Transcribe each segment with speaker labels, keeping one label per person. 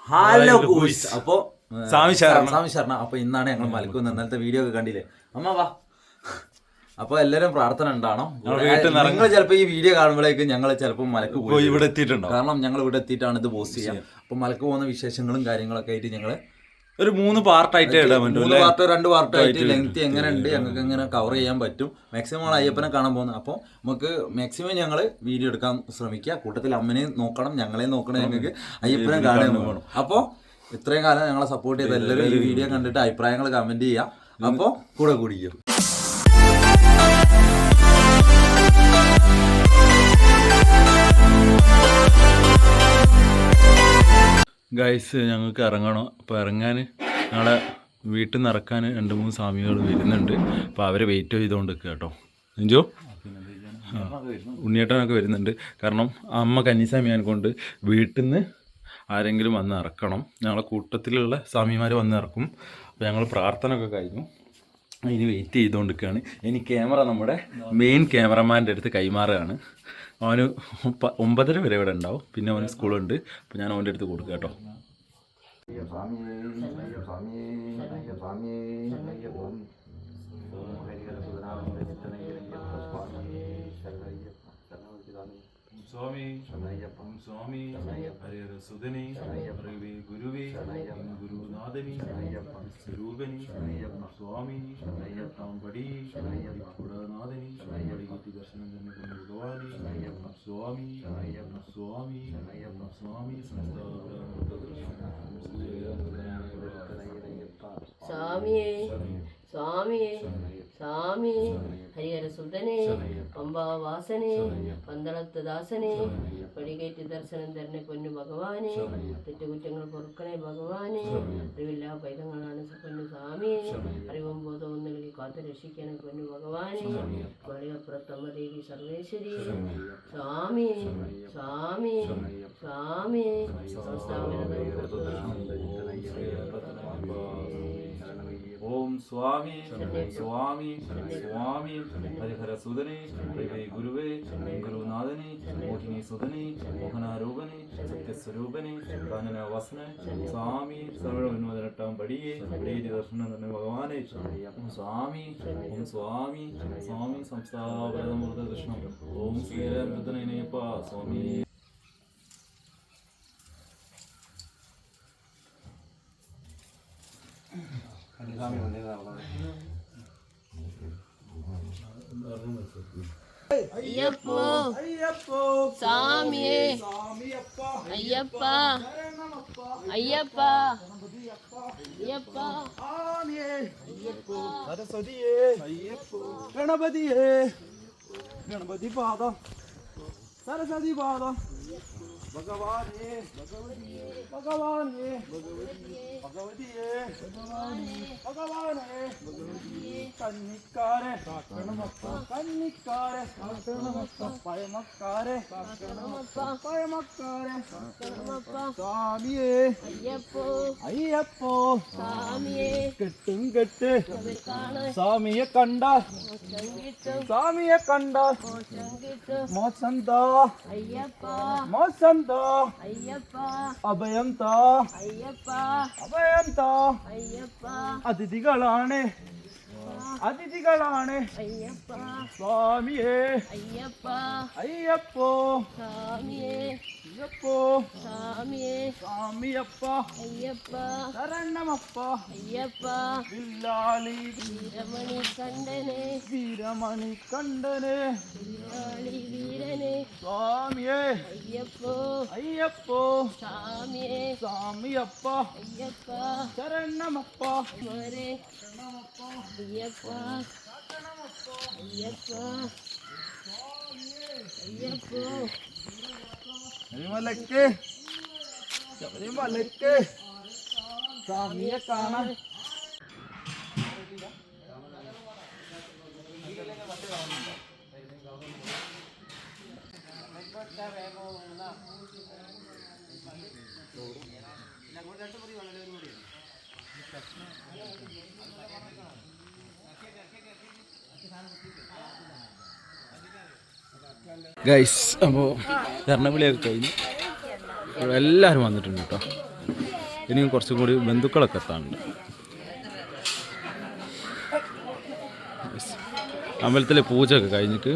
Speaker 1: Hello guys. അപ്പോ സ്വാമി ശരണ. അപ്പൊ ഇന്നാണ് ഞങ്ങൾ മലക്ക് വന്നത്. ഇന്നലത്തെ വീഡിയോ ഒക്കെ കണ്ടില്ലേ അമ്മ വാ. അപ്പൊ എല്ലാരും പ്രാർത്ഥന ഉണ്ടാവണം. നിങ്ങൾ ചിലപ്പോ ഈ വീഡിയോ കാണുമ്പോഴേക്കും ഞങ്ങൾ ചിലപ്പോൾ മലക്ക് പോയി ഇവിടെ എത്തിയിട്ടുണ്ടോ, കാരണം ഞങ്ങൾ ഇവിടെ എത്തിയിട്ടാണ് ഇത് പോസ്റ്റ് ചെയ്യാം. അപ്പൊ മലക്ക് പോകുന്ന വിശേഷങ്ങളും കാര്യങ്ങളൊക്കെ ആയിട്ട് ഞങ്ങള്
Speaker 2: ഒരു 3 പാർട്ടായിട്ട് ഇടാൻ പറ്റും.
Speaker 1: 2 പാർട്ടായിട്ട് ലെങ്ത് എങ്ങനെ ഉണ്ട് ഞങ്ങൾക്ക് എങ്ങനെ കവർ ചെയ്യാൻ പറ്റും. മാക്സിമം അയ്യപ്പനെ കാണാൻ പോകുന്നത്. അപ്പോൾ നമുക്ക് മാക്സിമം ഞങ്ങൾ വീഡിയോ എടുക്കാൻ ശ്രമിക്കുക. കൂട്ടത്തിൽ അമ്മനെയും നോക്കണം, ഞങ്ങളെയും നോക്കണം, ഞങ്ങൾക്ക് അയ്യപ്പനെ കാണാൻ പോകണം. അപ്പോൾ ഇത്രയും കാലം ഞങ്ങളെ സപ്പോർട്ട് ചെയ്ത എല്ലാവരും ഈ വീഡിയോ കണ്ടിട്ട് അഭിപ്രായങ്ങൾ കമന്റ് ചെയ്യുക. അപ്പോൾ കൂടെ കൂടിക്കും.
Speaker 2: ഗൈസ് ഞങ്ങൾക്ക് ഇറങ്ങണം. അപ്പോൾ ഇറങ്ങാൻ ഞങ്ങളെ വീട്ടിൽ നിന്ന് ഇറക്കാൻ 2-3 സ്വാമികൾ വരുന്നുണ്ട്. അപ്പോൾ അവരെ വെയിറ്റ് ചെയ്തുകൊണ്ട് നിൽക്കുക കേട്ടോ. എഞ്ചോ ഉണ്ണിയേട്ടനൊക്കെ വരുന്നുണ്ട്. കാരണം അമ്മ കന്നിസ്വാമിയാൻ കൊണ്ട് വീട്ടിൽ നിന്ന് ആരെങ്കിലും വന്ന് ഇറക്കണം. ഞങ്ങളെ കൂട്ടത്തിലുള്ള സ്വാമിമാർ വന്ന് ഇറക്കും. അപ്പോൾ ഞങ്ങൾ പ്രാർത്ഥന ഒക്കെ കഴിഞ്ഞു, അതിന് വെയിറ്റ് ചെയ്തുകൊണ്ട് നിൽക്കുകയാണ്. ഇനി ക്യാമറ നമ്മുടെ മെയിൻ ക്യാമറമാൻ്റെ അടുത്ത് കൈമാറുകയാണ്. അവന് 9:30 വരെ ഇവിടെ ഉണ്ടാവും. പിന്നെ അവന് സ്കൂളുണ്ട്. അപ്പോൾ ഞാൻ അവൻ്റെ അടുത്ത് കൊടുക്കുക കേട്ടോ. സ്വാമി സ്വാമി ഹരിഹര സുധനി അറിവേ ഗുരുവേ ഗുരുനാഥനി സ്വരൂപനി സ്വാമി പടി കുടനാഥനി പടികുത്തി ദർശനം തന്നെ ഭഗവാനി സ്വാമി സ്വാമി സ്വാമി
Speaker 3: സ്വാമിയേ സ്വാമിയേ സ്വാമിയേ ഹരിഹര സുധനേ പമ്പാവാസനേ പന്തളത്ത് ദാസനേ പടികേറ്റ് ദർശനം തരണേ പൊന്നു ഭഗവാനെ, തെറ്റുകുറ്റങ്ങൾ പൊറുക്കണേ ഭഗവാനെ, അറിവില്ലാ പൈതങ്ങളാണ് പൊന്നു സ്വാമിയെ, അറിവും ബോധവും നൽകി കാത്തു രക്ഷിക്കണേ പൊന്നു ഭഗവാനെ, മളികപ്പുറത്തമ്മ ദേവി സർവേശ്വരി സ്വാമി സ്വാമി സ്വാമി
Speaker 1: ഓം സ്വാമി സ്വാമി സ്വാമി ഹരിഹര സുധനെ ഹരിവേ ഗുരുവേ ഗുരുനാഥനെ മോഹിനി സുധനെ മോഹനാരൂപനെ സത്യസ്വരൂപനെ കാനന വസനെ സ്വാമി സർവ്വ പടിയെ പടിയേറ്റി ദർശനം തന്നെ ഭഗവാനെ സ്വാമി ഓം സ്വാമി സ്വാമി സംസ്ഥാപരമൃത കൃഷ്ണം ഓം ശ്രീരാമൃതനേനയപ്പ സ്വാമി.
Speaker 3: അയ്യപ്പോ സ്വാമിയേ അയ്യപ്പ അയ്യപ്പ അയ്യപ്പ
Speaker 4: സരസ്വതിയേ ഗണപതിയേ ഗണപതി പാദം സരസ്വതി പാദം ഭഗവാനേ ഭഗവാനേ ഭഗവതിയേ ഭഗവാനേ കന്നിക്കാരെ കന്നിക്കാരെ പയമക്കാരെ പയമക്കാരെ സ്വാമിയേ അയ്യപ്പോ സ്വാമിയേ കെട്ടും കെട്ട് സ്വാമിയെ കണ്ടാൽ സ്വാമിയെ കണ്ടാൽ മോശം താ മോശം താ അഭയം താ അഭയം താ അതിഥികളാണ് അതിഥികളാണ് സ്വാമിയേ അയ്യപ്പോ അയ്യപ്പോ സ്വാമിയപ്പ ശരണമപ്പ വില്ലാളി വീരമണി കണ്ഠനെ സ്വാമിയേ അയ്യപ്പോ സ്വാമിയപ്പ ശരണമപ്പ ശബരിമലക്ക് ശബരിമലക്ക് സ്വാമിയെ കാണാൻ
Speaker 2: ഗൈസ് അപ്പോൾ എറണാകുളമൊക്കെ കഴിഞ്ഞ് എല്ലാവരും വന്നിട്ടുണ്ട് കേട്ടോ. ഇനിയും കുറച്ചും കൂടി ബന്ധുക്കളൊക്കെ എത്താനുണ്ട്. അമ്പലത്തിലെ പൂജയൊക്കെ കഴിഞ്ഞിട്ട്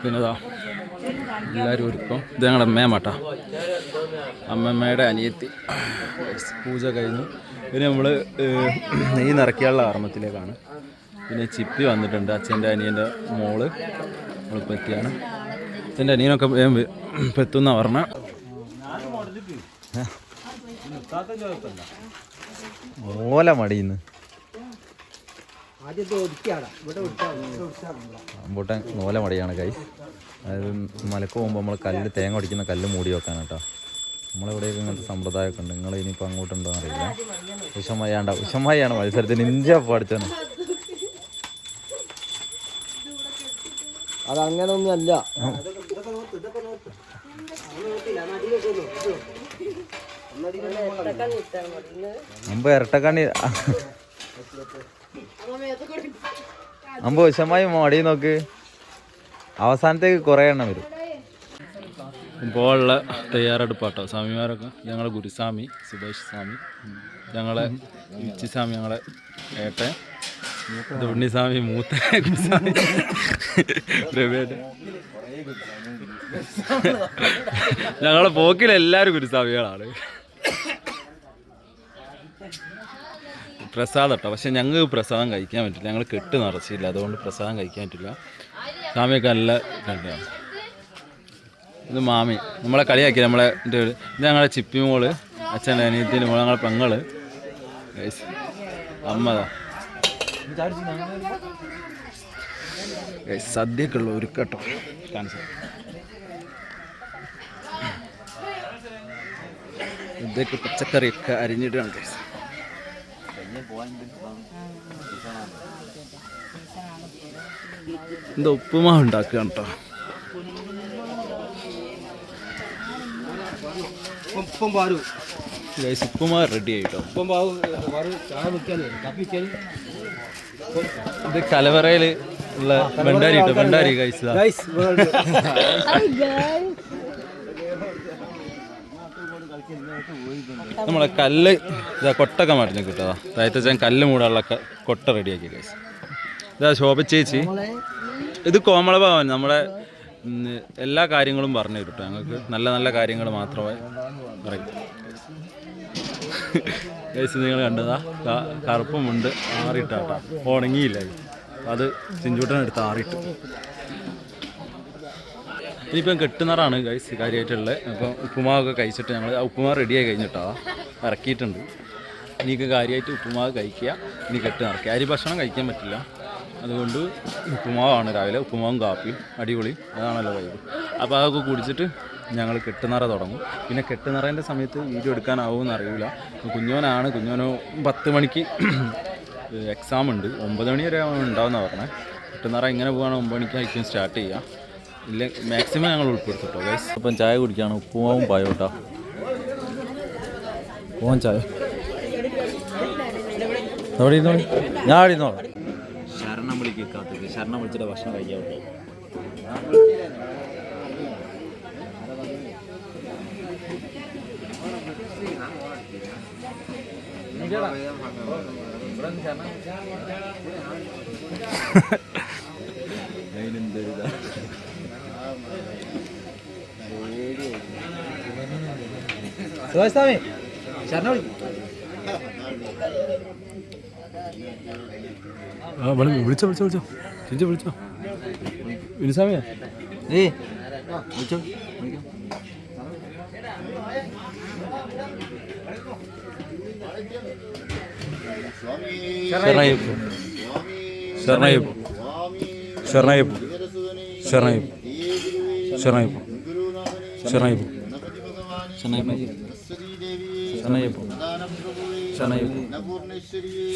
Speaker 2: പിന്നെ എല്ലാവരും ഒരുക്കും. ഇത് ഞങ്ങളുടെ അമ്മേമാട്ടാ, അമ്മമ്മയുടെ അനിയത്തി. പൂജ കഴിഞ്ഞു. പിന്നെ നമ്മൾ നെയ്യ് നിറയ്ക്കാനുള്ള ആർമ്മത്തിലേക്കാണ്. പിന്നെ ചിപ്പി വന്നിട്ടുണ്ട്, അച്ഛൻ്റെ അനിയൻ്റെ മോള്. നമ്മളിപ്പോൾ എത്തിയാണ്. അച്ഛൻ്റെ അനിയനൊക്കെ ഇപ്പം എത്തുന്ന പറഞ്ഞ.
Speaker 1: ഓല മടിയുന്നു അമ്പൂട്ടൻ ഓല മടിയാണ് കൈ. അതായത് മലക്ക് പോകുമ്പോൾ നമ്മൾ കല്ല് തേങ്ങ ഒടിക്കുന്ന കല്ല് മൂടി വെക്കാൻ കേട്ടോ. നമ്മളിവിടെയൊക്കെ ഇങ്ങനത്തെ സമ്പ്രദായമൊക്കെ ഉണ്ട്. നിങ്ങൾ ഇനിയിപ്പോൾ അങ്ങോട്ടുണ്ടോ അറിയില്ല. ഉഷമയാണ് മത്സരത്തിന് ഇന്ത്യ പഠിച്ചാണ്.
Speaker 4: അതങ്ങനൊന്നുമല്ല.
Speaker 1: മുമ്പ് ഇരട്ടക്കണ്ണി അമ്പ് ഉഷമായി മടി നോക്ക്. അവസാനത്തേക്ക് കുറേ എണ്ണം വരും.
Speaker 2: ഇപ്പോഴുള്ള തയ്യാറെടുപ്പാട്ടോ സ്വാമിമാരൊക്കെ. ഞങ്ങളെ ഗുരുസ്വാമി സുഭാഷ് സ്വാമി, ഞങ്ങളെ ഉച്ചിസ്വാമി ഞങ്ങളെ ഏട്ടൻ, ഉണ്ണിസ്വാമി മൂത്ത ഗുരുസ്വാമി പ്രവേട്. ഞങ്ങളെ പോക്കിലെല്ലാവരും ഗുരുസ്വാമികളാണ്. പ്രസാദം കേട്ടോ. പക്ഷെ ഞങ്ങൾക്ക് പ്രസാദം കഴിക്കാൻ പറ്റില്ല, ഞങ്ങൾ കെട്ട് നിറച്ചില്ല, അതുകൊണ്ട് പ്രസാദം കഴിക്കാൻ പറ്റില്ല. സ്വാമിയൊക്കെ നല്ല കണ്ടാണ്. ഇത് മാമി നമ്മളെ കളിയാക്കി. നമ്മളെ ഇത് ഞങ്ങളെ ചിപ്പി മോള്, അച്ഛൻ്റെ അനിയത്തിൻ്റെ മോള്, ഞങ്ങളെ പെങ്ങള്, അമ്മതാ. സദ്യക്കുള്ള ഒരു കേട്ടോ കാണിച്ചു. ഇതൊക്കെ പച്ചക്കറിയൊക്കെ അരിഞ്ഞിട്ടാണ് കേസ്. എന്താ ഉപ്പുമാവ് ഉണ്ടാക്കുക കേട്ടോ. ഉപ്പുമാവ് റെഡി ആയിട്ടോ. ഇത് കലവറയിൽ ഉള്ള ഭണ്ഡാരി കേട്ടോ. ഭണ്ഡാരി കഴിച്ചതാ. നമ്മളെ കല്ല് ഇതാ കൊട്ടൊക്കെ മറിഞ്ഞ് കിട്ടുക. താഴത്തെ കല്ല് മൂടാനുള്ള കൊട്ട റെഡിയാക്കി കഴിച്ചു. ഇതാ ശോഭ ചേച്ചി. ഇത് കോമളഭവൻ നമ്മുടെ എല്ലാ കാര്യങ്ങളും പറഞ്ഞു തരും. ഞങ്ങൾക്ക് നല്ല നല്ല കാര്യങ്ങൾ മാത്രമേ പറയൂ. കഴിച്ച് നിങ്ങൾ കണ്ടതാ കറുപ്പുമുണ്ട് ആറിട്ടാട്ടാ. ഉണങ്ങിയില്ല, അത് ചിഞ്ചൂട്ടനെടുത്ത് ആറിട്ട്. ഇനിയിപ്പം കെട്ടുന്നറാണ് കഴിച്ച് കാര്യമായിട്ടുള്ളത്. അപ്പം ഉപ്പുമാവൊക്കെ കഴിച്ചിട്ട് ഞങ്ങൾ ഉപ്പുമാവ് റെഡിയായി കഴിഞ്ഞിട്ടാ ഇറക്കിയിട്ടുണ്ട്. ഇനിക്ക് കാര്യമായിട്ട് ഉപ്പുമാവ് കഴിക്കുക, ഇനി കെട്ട് നിറയ്ക്കുക. അരി ഭക്ഷണം കഴിക്കാൻ പറ്റില്ല, അതുകൊണ്ട് ഉപ്പുമാവാണ് രാവിലെ. ഉപ്പുമാവും കാപ്പിയും അടിപൊളി, അതാണല്ലോ വൈബ്. അപ്പോൾ അതൊക്കെ കുടിച്ചിട്ട് ഞങ്ങൾ കെട്ടുനിറ തുടങ്ങും. പിന്നെ കെട്ടുനിറേൻ്റെ സമയത്ത് വീഡിയോ എടുക്കാനാവുമെന്ന് അറിയില്ല. കുഞ്ഞോനാണ്, കുഞ്ഞോന് 10 മണിക്ക് എക്സാം ഉണ്ട്. 9 മണി വരെ ഉണ്ടാവുമെന്നാണ് പറഞ്ഞത്. കെട്ടുനിറ ഇങ്ങനെ പോവുകയാണെങ്കിൽ 9 മണിക്കായിരിക്കും സ്റ്റാർട്ട് ചെയ്യുക. ഇല്ല മാക്സിമം ഞങ്ങൾ ഉൾപ്പെടുത്തിട്ടോ ഗൈസ്. അപ്പം ചായ കുടിക്കുകയാണ്. ഉപ്പുമാവും പായോട്ടാ. പോവാൻ ചായ ഞാൻ അടിന്നോളാം. ശരണം വിളിക്കാത്തത്, ശരണം വിളിച്ചിട്ട് ഭക്ഷണം കഴിക്കാൻ പറ്റും.
Speaker 4: സുഭാഷ് ശരണം
Speaker 2: വിളിച്ചോ ചിഞ്ച വിളിച്ചോ. വിനുസ്വാമിയാ വിളിച്ചോ. ശരണയ്യപ്പ ശരണയ്യപ്പ ശരണയ്യപ്പ ശരണയ്യപ്പ ശരണയ്യപ്പ ശരണയ്യപ്പ ശരണയ്യപ്പ ശരണയ്യപ്പ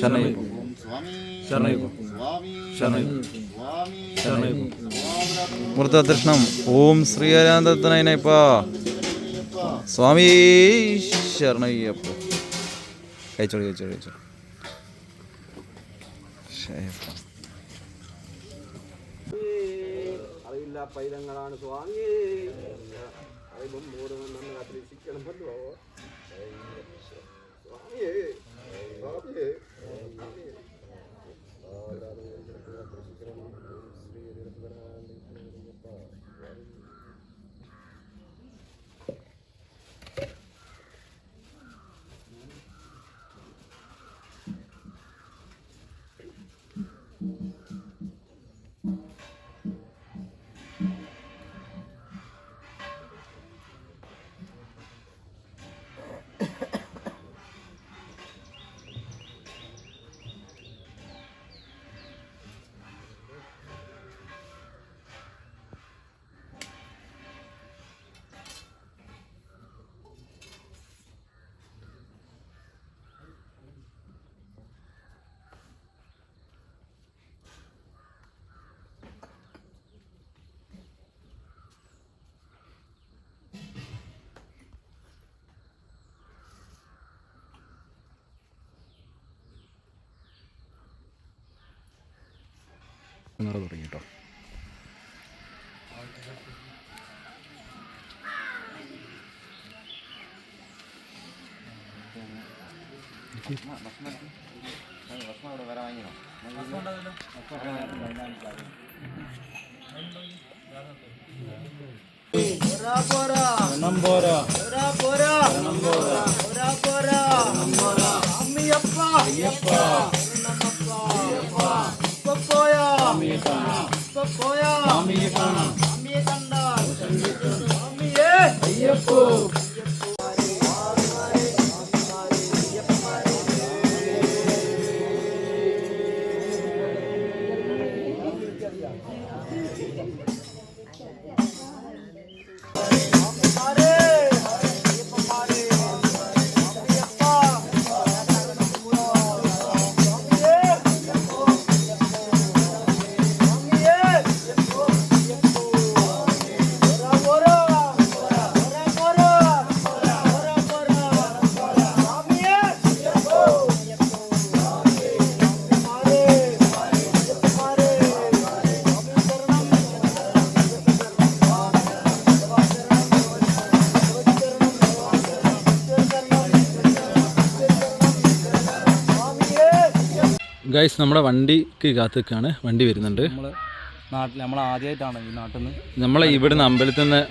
Speaker 2: ശരണയ്യപ്പ ശരണയ്യപ്പ ശരണയ്യപ്പ മൂർത്തദർശനം. ഓം ശ്രീരാന്തനയനപ്പ സ്വാമി ശരണയ്യപ്പ. കഴിച്ചോളി.
Speaker 4: അറിയില്ല പൈതങ്ങളാണ് സ്വാമി. അറിയുമ്പം മൂടുമെന്ന് കാത്തിരിക്കണമല്ലോ.
Speaker 2: മുന്നേറി തുടങ്ങി കേട്ടോ. ഗൈസ് നമ്മുടെ വണ്ടിക്ക് കാത്തുക്കാണ്, വണ്ടി വരുന്നുണ്ട്.
Speaker 4: നമ്മൾ ആദ്യമായിട്ടാണ് ഈ നാട്ടിൽ നിന്ന്
Speaker 2: നമ്മളെ ഇവിടുന്ന്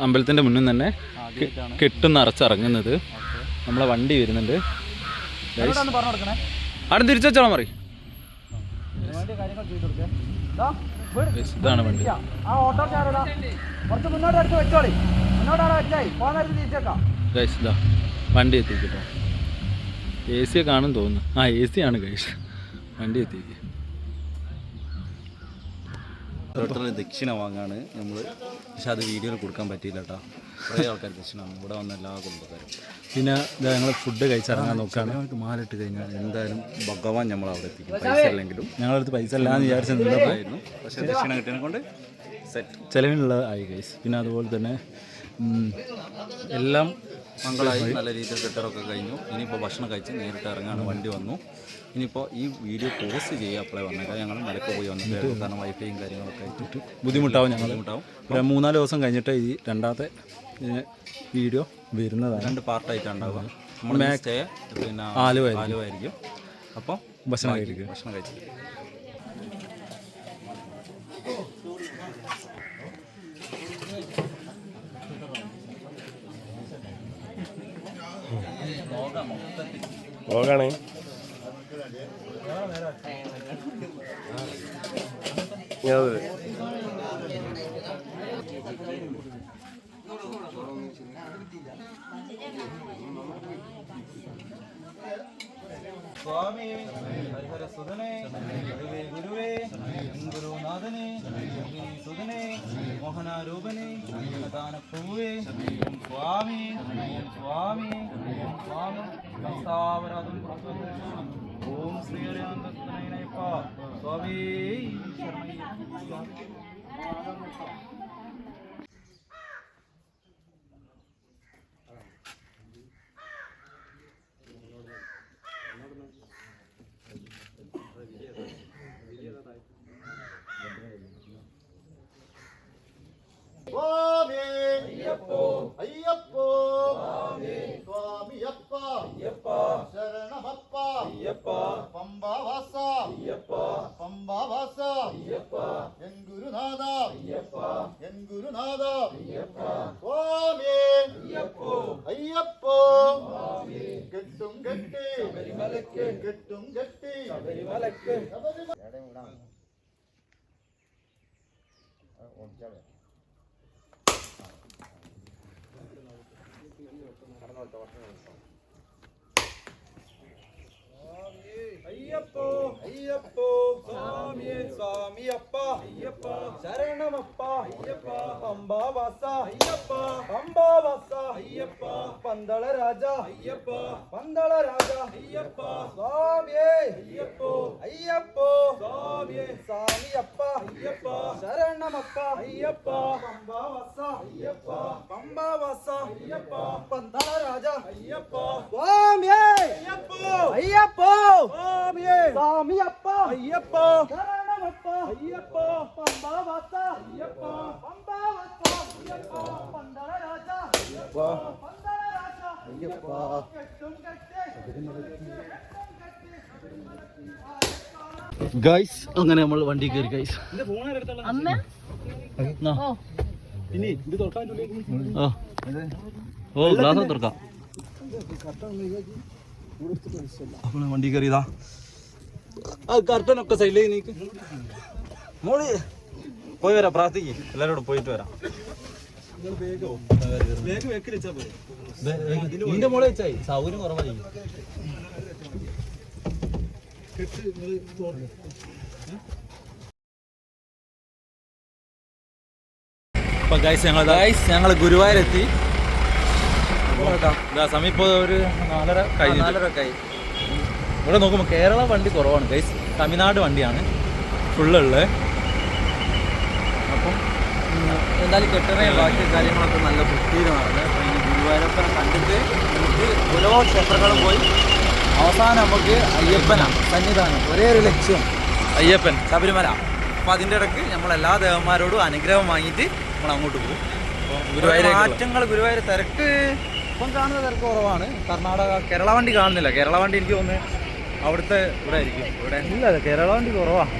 Speaker 2: അമ്പലത്തിൻ്റെ മുന്നിൽ തന്നെ കെട്ടുന്ന അറച്ചിറങ്ങുന്നത്. നമ്മളെ വണ്ടി വരുന്നുണ്ട്. അവിടെ തിരിച്ചു വെച്ചോളാം മറി. ഇതാണ് വണ്ടി. ഗൈസ് ഇതാ വണ്ടി എത്തിക്കട്ടോ. AC കാണും തോന്നുന്നു. AC ആണ് ഗൈസ്. വണ്ടി എത്തിക്ക്.
Speaker 4: ദക്ഷിണ വാങ്ങാണ് നമ്മൾ, പക്ഷെ അത് വീഡിയോയിൽ കൊടുക്കാൻ പറ്റിയില്ല കേട്ടോ. കുറേ ആൾക്കാർ ദക്ഷിണ ഇവിടെ വന്ന എല്ലാ കുടുംബക്കാരും.
Speaker 2: പിന്നെ ഞങ്ങൾ ഫുഡ് കഴിച്ചിറങ്ങാൻ നോക്കുകയാണ്.
Speaker 4: ഞങ്ങൾക്ക് മാലിട്ട് കഴിഞ്ഞാൽ എന്തായാലും ഭഗവാൻ നമ്മൾ അവിടെ എത്തിക്കും. പൈസ ഇല്ലെങ്കിലും
Speaker 2: ഞങ്ങളടുത്ത് പൈസ ഇല്ലാന്ന് വിചാരിച്ച നിന്നതായിരുന്നു,
Speaker 4: പക്ഷേ ദക്ഷിണ കിട്ടിയതിനെ കൊണ്ട് സെറ്റ്
Speaker 2: ചിലവിനുള്ളതായി ഗൈസ്. പിന്നെ അതുപോലെ തന്നെ
Speaker 4: എല്ലാം മംഗളായി നല്ല രീതിയിൽ കെട്ടറൊക്കെ കഴിഞ്ഞു. ഇനിയിപ്പോൾ ഭക്ഷണം കഴിച്ച് നേരിട്ട് ഇറങ്ങാണ്. വണ്ടി വന്നു. ഇനിയിപ്പോൾ ഈ വീഡിയോ പോസ്റ്റ് ചെയ്യുക അപ്പോഴേ വന്നേക്കാം. ഞങ്ങൾ മലക്ക് പോയി വന്നിട്ടായിരുന്നു, കാരണം വൈഫൈയും കാര്യങ്ങളൊക്കെ ആയിട്ട്
Speaker 2: ബുദ്ധിമുട്ടാവും. ഒരു 3-4 ദിവസം കഴിഞ്ഞിട്ട് ഈ രണ്ടാമത്തെ വീഡിയോ വരുന്നതാണ്.
Speaker 4: 2 പാർട്ടായിട്ടാണ് ഉണ്ടാവുക. നമ്മൾ സ്റ്റേ പിന്നെ ആലുവായിരിക്കും. അപ്പോൾ ഭക്ഷണം കഴിച്ചിട്ട്
Speaker 2: പോകണേ.
Speaker 4: സ്വാമി ഹരിഹരസുതനേ ഗുരുവേ ഗുരുനാഥനെ സുതനേ മോഹനാരൂപനെ പ്രഭുവേ സ്വാമി സ്വാമി സ്വാമി ഹസ്താവരാധം ഓം ശ്രീ ഹരിഹരസുതനയനയപ്പ സ്വാമി ശരണയ്യ.
Speaker 5: സ്വാമി അയ്യപ്പോ അയ്യപ്പോ സ്വാമിയപ്പ അയ്യപ്പ ശരണമപ്പ അയ്യപ്പ പമ്പവാസ അയ്യപ്പ പമ്പവാസ അയ്യപ്പ എൻ ഗുരുനാഥ അയ്യപ്പ എൻ ഗുരുനാഥ അയ്യപ്പ സ്വാമി അയ്യപ്പോ അയ്യപ്പോ കെട്ടും കെട്ടി ശബരിമലക്ക് കെട്ടും കെട്ടി ശബരിമലക്ക്
Speaker 4: അയ്യപ്പോ അയ്യപ്പോ സ്വാമിയേ സ്വാമിയപ്പ അയ്യപ്പ ശരണമപ്പ അയ്യപ്പ പമ്പാവാസ അയ്യപ്പ പമ്പാവാസ അയ്യപ്പ പന്തള രാജ അയ്യപ്പ പന്തള രാജ അയ്യപ്പ സ്വാമിയേ അയ്യപ്പോ അയ്യപ്പോ സ്വാമിയേ സ്വാമിയപ്പ അയ്യപ്പ ശരണമപ്പ അയ്യപ്പ പമ്പാവാസ അയ്യപ്പ പമ്പാവാസ അയ്യപ്പ പന്തള രാജ അയ്യപ്പ സ്വാമിയേ അയ്യപ്പോ അയ്യപ്പോ സ്വാമിയേ സ്വാമിയപ്പ അയ്യപ്പ ശരണമപ്പ അയ്യപ്പ ഗൈസ് അങ്ങനെ നമ്മൾ വണ്ടി കയറി ഗൈസ്.
Speaker 3: അമ്മ ഓ
Speaker 4: ഓ ഗ്ലാസ് തുറക്കാം. അപ്പോൾ വണ്ടി കയറിയതാ. കർട്ടനൊക്കെ സൈഡിലേക്ക് നീക്ക്. മോളി പോയി വരാം, പ്രാർത്ഥിക്ക്. എല്ലാവരോടും പോയിട്ട് വരാം. നിന്റെ മോളെ വെച്ചായി സൗകര്യം കുറവായി.
Speaker 2: അപ്പോൾ ഗൈസ് ഞങ്ങൾ ഗുരുവായൂരെത്തി. സമയം ഇപ്പോൾ ഒരു 4:30 കഴിഞ്ഞു.
Speaker 1: 4:30
Speaker 2: ഇവിടെ നോക്കുമ്പോൾ കേരള വണ്ടി കുറവാണ് ഗൈസ്, തമിഴ്നാട് വണ്ടിയാണ് ഫുള്ളുള്ളത്. അപ്പം
Speaker 1: എന്തായാലും കെട്ടറയും ബാക്കി കാര്യങ്ങളൊക്കെ നല്ല വൃത്തിയിലാണ്. അപ്പോൾ ഇനി ഗുരുവായൂരപ്പനെ കണ്ടിട്ട് നമുക്ക് ഓരോ ക്ഷേത്രങ്ങളും പോയി അവസാനം നമുക്ക് അയ്യപ്പനാണ് സന്നിധാനം. ഒരേ ഒരു ലക്ഷ്യം
Speaker 2: അയ്യപ്പൻ
Speaker 1: ശബരിമല. അപ്പോൾ അതിൻ്റെ ഇടയ്ക്ക് നമ്മളെല്ലാ ദേവന്മാരോടും അനുഗ്രഹം വാങ്ങിയിട്ട് നമ്മൾ അങ്ങോട്ട് പോകും.
Speaker 2: ഗുരുവായൂർ
Speaker 1: മാറ്റങ്ങൾ ഗുരുവായൂർ തിരക്ക് ഇപ്പം കാണുന്ന തിരക്ക് കുറവാണ്. കർണാടക കേരള വണ്ടി കാണുന്നില്ല. കേരള വണ്ടി എനിക്ക് തോന്നുന്നു അവിടുത്തെ ഇവിടെ ആയിരിക്കും. ഇവിടെ ഇല്ല, കേരള വണ്ടി കുറവാണ്.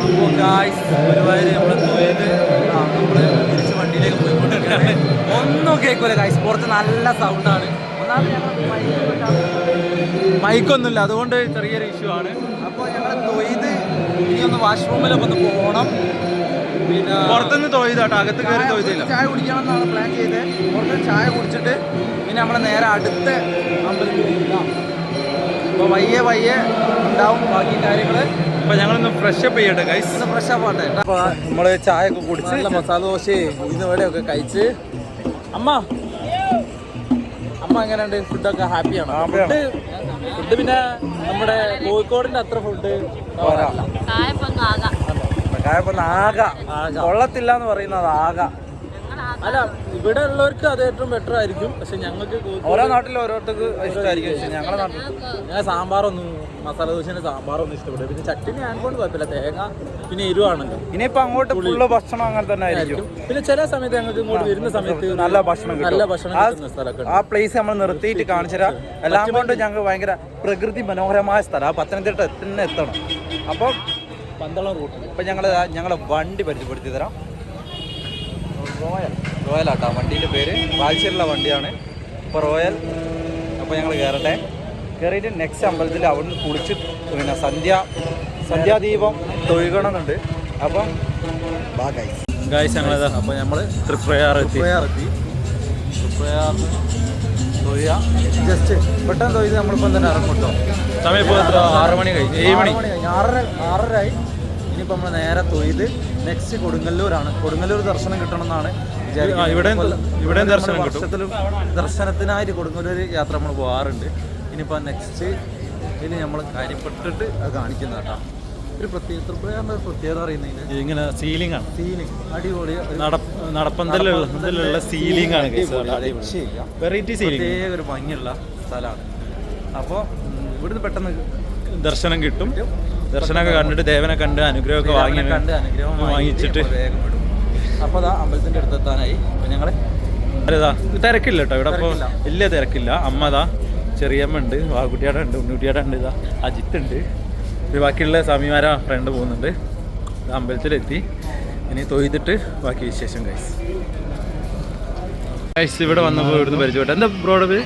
Speaker 1: അപ്പോൾ ഗായ്സ് ഗുരുവായൂർ നമ്മൾ പോയത് നമ്മൾ തിരിച്ച് വണ്ടിയിലേക്ക് പോയിക്കൊണ്ടിരിക്കുകയാണ്. ഒന്നും കേൾക്കൂല ഗായ്സ്, പുറത്ത് നല്ല സൗണ്ടാണ്. ഒന്നാമത് ഞങ്ങൾ
Speaker 2: മൈക്കൊന്നുമില്ല, അതുകൊണ്ട് ചെറിയൊരു ഇഷ്യൂ ആണ്.
Speaker 1: അപ്പോൾ ഞങ്ങൾ തൊയ്ത് ഇനി ഒന്ന് വാഷ്റൂമിലൊക്കെ ഒന്ന് പോകണം. പിന്നെ
Speaker 2: പുറത്തുനിന്ന് തൊയ്താട്ടോ, അകത്ത് കയറി തൊയ്തില്ല.
Speaker 1: ചായ കുടിക്കണം എന്നാണ് പ്ലാൻ ചെയ്തത്. പുറത്ത് ചായ കുടിച്ചിട്ട് പിന്നെ നമ്മൾ നേരെ അടുത്ത അമ്പലത്തിലേക്ക്. അപ്പോൾ വയ്യെ ഉണ്ടാവും ബാക്കി കാര്യങ്ങൾ.
Speaker 2: അപ്പോൾ ഞങ്ങളൊന്ന് ഫ്രഷപ്പ് ചെയ്യട്ടെ ഗൈസ്.
Speaker 1: ഇന്ന് ഫ്രഷ് ആവാട്ടെ. അപ്പോൾ നമ്മൾ ചായ ഒക്കെ കുടിച്ച് നല്ല മസാല ദോശയും ഇന്നുവരെയൊക്കെ കഴിച്ച് അമ്മ എങ്ങനെയുണ്ട്? ഫുഡൊക്കെ ഹാപ്പിയാണ്? ഫുഡ് പിന്നെ നമ്മുടെ കോഴിക്കോടിൻ്റെ അത്ര ഫുഡ് കായപ്പം ആകെ കൊള്ളത്തില്ല എന്ന് പറയുന്നത് ആകെ. അല്ല, ഇവിടെ ഉള്ളവർക്ക് അത് ഏറ്റവും ബെറ്റർ ആയിരിക്കും. പക്ഷെ ഞങ്ങൾക്ക് ഓരോ നാട്ടിലും ഓരോരുത്തർക്ക് ഇഷ്ടമായിരിക്കും. പക്ഷെ ഞങ്ങളുടെ നാട്ടിൽ ഞാൻ സാമ്പാറൊന്നും മസാല ദോശേൻ്റെ സാമ്പാറൊന്നും ഇഷ്ടപ്പെടും. പിന്നെ ചട്ടിനി ആൻകൊണ്ട് കുഴപ്പമില്ല, തേങ്ങ പിന്നെ എരിവാണല്ലോ.
Speaker 4: ഇനിയിപ്പോൾ അങ്ങോട്ട് ഫുള്ള് ഭക്ഷണം അങ്ങനെ തന്നെ ആയിരിക്കും.
Speaker 1: പിന്നെ ചില സമയത്ത് ഞങ്ങൾക്ക് ഇങ്ങോട്ട് വരുന്ന സമയത്ത്
Speaker 4: നല്ല ഭക്ഷണം
Speaker 1: കിട്ടുന്ന സ്ഥലമൊക്കെ
Speaker 4: ആ പ്ലേസ് നമ്മൾ നിർത്തിയിട്ട് കാണിച്ചു തരാം. എല്ലാം കൊണ്ട് ഞങ്ങൾക്ക് ഭയങ്കര പ്രകൃതി മനോഹരമായ സ്ഥലം. ആ പത്തനംതിട്ട തന്നെ എത്തണം. അപ്പം
Speaker 1: പന്തളം റൂട്ട്.
Speaker 4: അപ്പം ഞങ്ങളെ വണ്ടി പരിചയപ്പെടുത്തി തരാം. റോയൽ ആട്ടോ വണ്ടീൻ്റെ പേര്. വാൽശ്ശേരിയുള്ള വണ്ടിയാണ്. അപ്പോൾ റോയൽ. അപ്പോൾ ഞങ്ങൾ കയറട്ടെ. കയറിയിട്ട് നെക്സ്റ്റ് അമ്പലത്തിൽ അവിടുന്ന് കുളിച്ച് പിന്നെ സന്ധ്യാദീപം തൊഴുകണമെന്നുണ്ട്. അപ്പം
Speaker 2: ഗൈസ് ഞങ്ങളതാ. അപ്പോൾ നമ്മൾ തൃപ്രയാറെത്തി.
Speaker 1: തൊഴുക ജസ്റ്റ് പെട്ടെന്ന് തൊഴുത് നമ്മളിപ്പം തന്നെ ഇറങ്ങും കേട്ടോ.
Speaker 2: സമയം ഇപ്പോൾ 6 മണി കഴിഞ്ഞു. 7 മണി
Speaker 1: 6:30 ആയി. ഇനിയിപ്പോൾ നമ്മൾ നേരെ തൊഴുത് നെക്സ്റ്റ് കൊടുങ്ങല്ലൂരാണ്. കൊടുങ്ങല്ലൂർ ദർശനം കിട്ടണമെന്നാണ്
Speaker 2: ഇവിടെ ദർശനം കിട്ടും.
Speaker 1: വർഷത്തിലും ദർശനത്തിനായിട്ട് കൊടുങ്ങല്ലൂർ യാത്ര നമ്മൾ പോകാറുണ്ട്. ഇനിയിപ്പോൾ നെക്സ്റ്റ് ഇതിന് നമ്മൾ കാര്യപ്പെട്ടിട്ട് അത് കാണിക്കുന്ന കേട്ടോ. ഒരു തൃപ്രയാറിൻ്റെ പ്രത്യേകത അറിയുന്നതിന്
Speaker 2: ഇങ്ങനെ സീലിംഗ് ആണ്.
Speaker 1: അടിപൊളി
Speaker 2: നടപ്പന്തലുള്ള സീലിംഗ് ആണ്. വെറൈറ്റി സീലിംഗ്,
Speaker 1: പ്രത്യേക ഒരു ഭംഗിയുള്ള സ്ഥലമാണ്. അപ്പോൾ ഇവിടുന്ന് പെട്ടെന്ന്
Speaker 2: ദർശനം കിട്ടും. ദർശനമൊക്കെ കണ്ടിട്ട് ദേവനെ കണ്ട് അനുഗ്രഹമൊക്കെ വാങ്ങിച്ചിട്ട്
Speaker 1: വേഗം വിടും. അപ്പോൾ അതാ അമ്പലത്തിൻ്റെ അടുത്തെത്താനായി. അപ്പോൾ ഞങ്ങൾ
Speaker 2: തിരക്കില്ല കേട്ടോ ഇവിടെ. ഇപ്പോൾ വലിയ തിരക്കില്ല. അമ്മതാ, ചെറിയമ്മ ഉണ്ട്, വാക്കുട്ടിയാട ഉണ്ട്, ഉണ്ണിക്കുട്ടിയാട ഉണ്ട്, ഇതാ അജിത്ത് ഉണ്ട്, പിന്നെ ബാക്കിയുള്ള സ്വാമിമാരാ ഫ്രണ്ട് പോകുന്നുണ്ട്. അമ്പലത്തിലെത്തി. ഇനി തൊയ്തിട്ട് ബാക്കി വിശേഷം ഗൈസ്. ഇവിടെ വന്നപ്പോൾ ഇവിടുന്ന് പരിചയപ്പെട്ടു. എന്താ ബ്രോഡ് പേര്?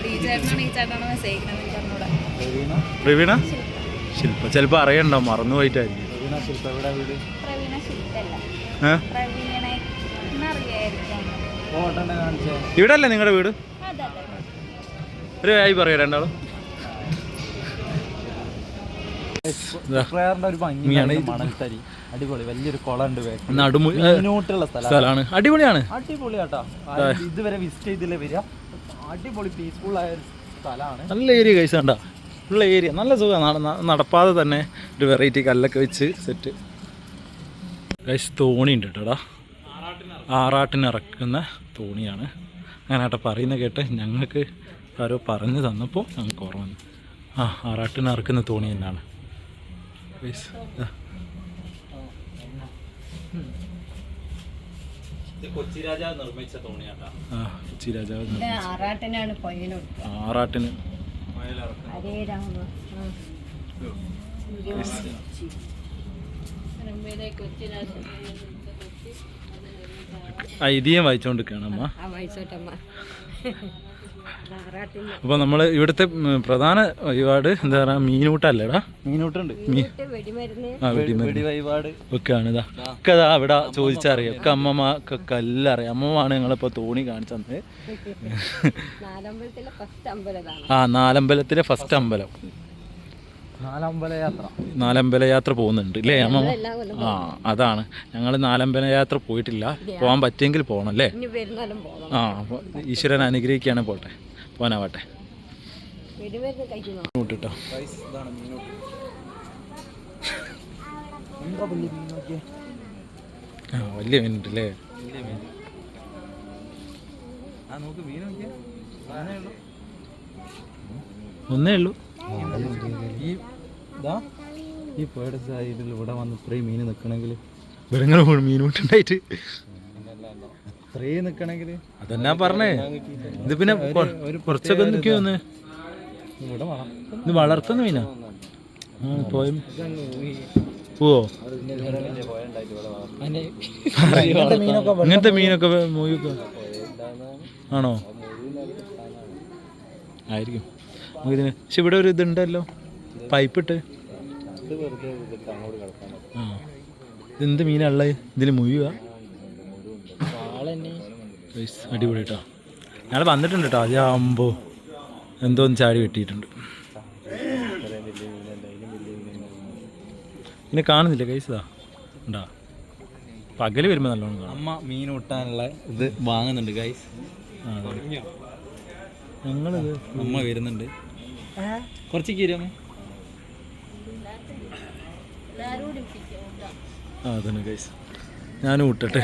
Speaker 2: പ്രവീണ ശില്പ. ചിലപ്പോൾ അറിയണ്ടോ, മറന്നു പോയിട്ടായിരിക്കും. ഇവിടെ അല്ലേ നിങ്ങളുടെ വീട്? ഒരു ആയി പറയാം രണ്ടാളും.
Speaker 1: ഒരു ഭംഗിയാണ്. മണൽത്തരി അടിപൊളി വലിയൊരു കുളമുണ്ട്.
Speaker 2: നടുമുള്ള സ്ഥലമാണ്. അടിപൊളിയാണ്.
Speaker 1: അടിപൊളിയാട്ടോ. ഇതുവരെ വിസിറ്റ് ചെയ്തില്ലേ വരിക. അടിപൊളി പീസ്ഫുൾ ആയ സ്ഥലമാണ്.
Speaker 2: നല്ല ഏരിയ കൈസ് കണ്ട. ഉള്ള ഏരിയ നല്ല സുഖമാണ്. നടപ്പാതെ തന്നെ ഒരു വെറൈറ്റി കല്ലൊക്കെ വെച്ച് സെറ്റ്. ഗൈസ് തോണി ഉണ്ട് കേട്ടോടാ. ആറാട്ടിന് ഇറക്കുന്ന തോണിയാണ്. അങ്ങനെ കേട്ടോ പറയുന്ന കേട്ട് ഞങ്ങൾക്ക് ആരോ പറഞ്ഞു തന്നപ്പോൾ ഞങ്ങൾക്ക് ഓർമ്മ. ആ ആറാട്ടിന് ഇറക്കുന്ന തോണി തന്നെയാണ് ഗൈസ്.
Speaker 4: കൊച്ചി രാജാവ് നിർമ്മിച്ച തോണിയാട്ടാ.
Speaker 2: ആ കൊച്ചി രാജാവ്
Speaker 3: ആറാട്ടിനാണ്
Speaker 2: ആറാട്ടിന് ഐതിഹ്യം വായിച്ചോണ്ടിരിക്കുകയാണ് അമ്മ. അപ്പോൾ നമ്മൾ ഇവിടുത്തെ പ്രധാന വഴിപാട് എന്താ പറയുക മീനൂട്ടല്ലേടാ?
Speaker 4: മീനൂട്ടുണ്ട്,
Speaker 2: വെടിമരുന്ന്
Speaker 4: വഴിപാട്
Speaker 2: ഒക്കെയാണ്. ഇതാ ഒക്കെ അതാ ഇവിടെ ചോദിച്ചറിയാം. ഒക്കെ അമ്മമാർക്കൊക്കെ എല്ലാം അറിയാം. അമ്മമാണ് ഞങ്ങളിപ്പോൾ തോണി കാണിച്ചു തന്നത്. ആ നാലമ്പലത്തിലെ ഫസ്റ്റ് അമ്പലം, നാലമ്പല യാത്ര പോകുന്നുണ്ട് അല്ലേ അമ്മ? ആ അതാണ്, ഞങ്ങൾ നാലമ്പല യാത്ര പോയിട്ടില്ല. പോകാൻ പറ്റിയെങ്കിൽ പോകണം അല്ലേ? ആ അപ്പോൾ ഈശ്വരൻ അനുഗ്രഹിക്കുകയാണ്. പോട്ടെ, പോനാവട്ടെ. കേട്ടോ ആ വലിയ മീനുണ്ട് അല്ലേ? ഒന്നേ ഉള്ളൂ.
Speaker 4: ഈ പുഴയുടെ സൈഡിൽ ഇവിടെ വന്ന് ഇത്രയും മീൻ നിൽക്കണമെങ്കിൽ
Speaker 2: ഇവിടെ മീനൂട്ടുണ്ടായിട്ട്
Speaker 4: ഇത്രയും നിൽക്കണമെങ്കിൽ
Speaker 2: അതെന്നാ പറഞ്ഞേ. ഇത് പിന്നെ കുറച്ചൊക്കെ നിൽക്കുമെന്ന് ഇത് വളർത്തുന്ന മീനാ. പോയി പോവോ? ഇങ്ങനത്തെ മീനൊക്കെ മൂയൊക്കെ ആണോ? ആയിരിക്കും നമുക്കിതിന്. പക്ഷെ ഇവിടെ ഒരു ഇതുണ്ടല്ലോ, പൈപ്പിട്ട്. ആ ഇതെന്ത് മീനുള്ള ഇതിന് മുഴുക? അടിപൊളി കേട്ടോ. ഞങ്ങൾ വന്നിട്ടുണ്ട് കേട്ടോ. അതാകുമ്പോ എന്തോന്ന് ചാടി വെട്ടിയിട്ടുണ്ട്. പിന്നെ കാണുന്നില്ല കൈസതാ ഉണ്ടാ. പകല് വരുമ്പോൾ നല്ലോണം കാണാം.
Speaker 4: അമ്മ മീൻ കൂട്ടാനുള്ള ഇത് വാങ്ങുന്നുണ്ട് ഗൈസ്.
Speaker 2: ഞങ്ങളിത്
Speaker 4: അമ്മ വരുന്നുണ്ട്. കുറച്ച് കീരമ്മ.
Speaker 2: ആ അതന്നെ ഗൈസ്, ഞാനും വിട്ടട്ടെ.